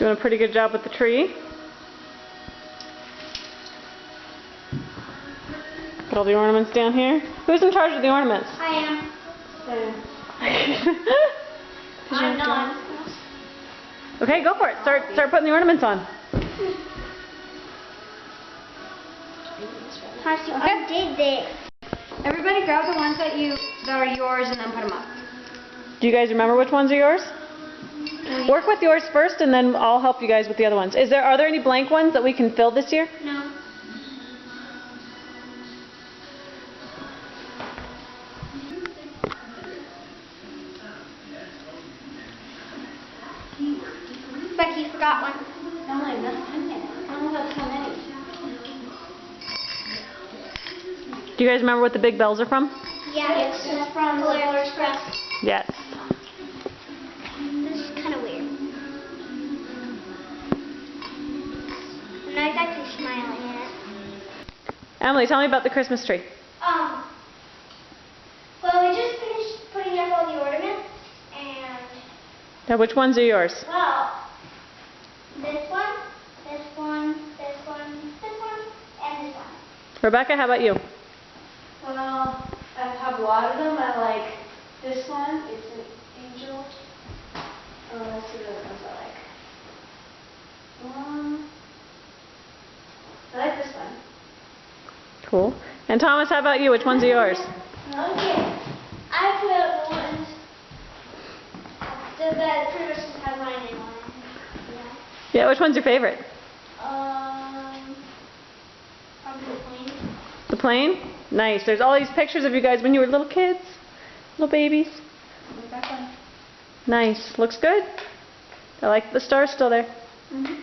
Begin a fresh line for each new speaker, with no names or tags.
Doing a pretty good job with the tree. Put all the ornaments down here. Who's in charge of the ornaments?
I am. I'm not.
Okay, go for it. Start putting the ornaments on.
Marcy, I did this. Everybody grab the ones that are yours and then put them up.
Do you guys remember which ones are yours? Work with yours first and then I'll help you guys with the other ones. Are there any blank ones that we can fill this year?
No. Becky forgot one. No, I don't have so many.
Do you guys remember what the big bells are from?
Yeah, it's from Polar Express.
Yes.
This is kind of weird. And I got you smiling in it.
Emily, tell me about the Christmas tree.
Well, we just finished putting up all the ornaments, and
Now, which ones are yours?
well, this one, this one, this one, this one, and this one.
Rebecca, how about you?
Well, I have a lot of them. I like this one. It's an angel. Let's see what other ones I like. I like this one.
Cool. And Thomas, how about you? Which ones are yours?
Okay. I put up the ones that pretty much just have my name on it.
Yeah, which one's your favorite?
Probably the plane.
The plane? Nice. There's all these pictures of you guys when you were little kids, little babies.
That one.
Nice. Looks good. I like the stars still there.
Mm-hmm.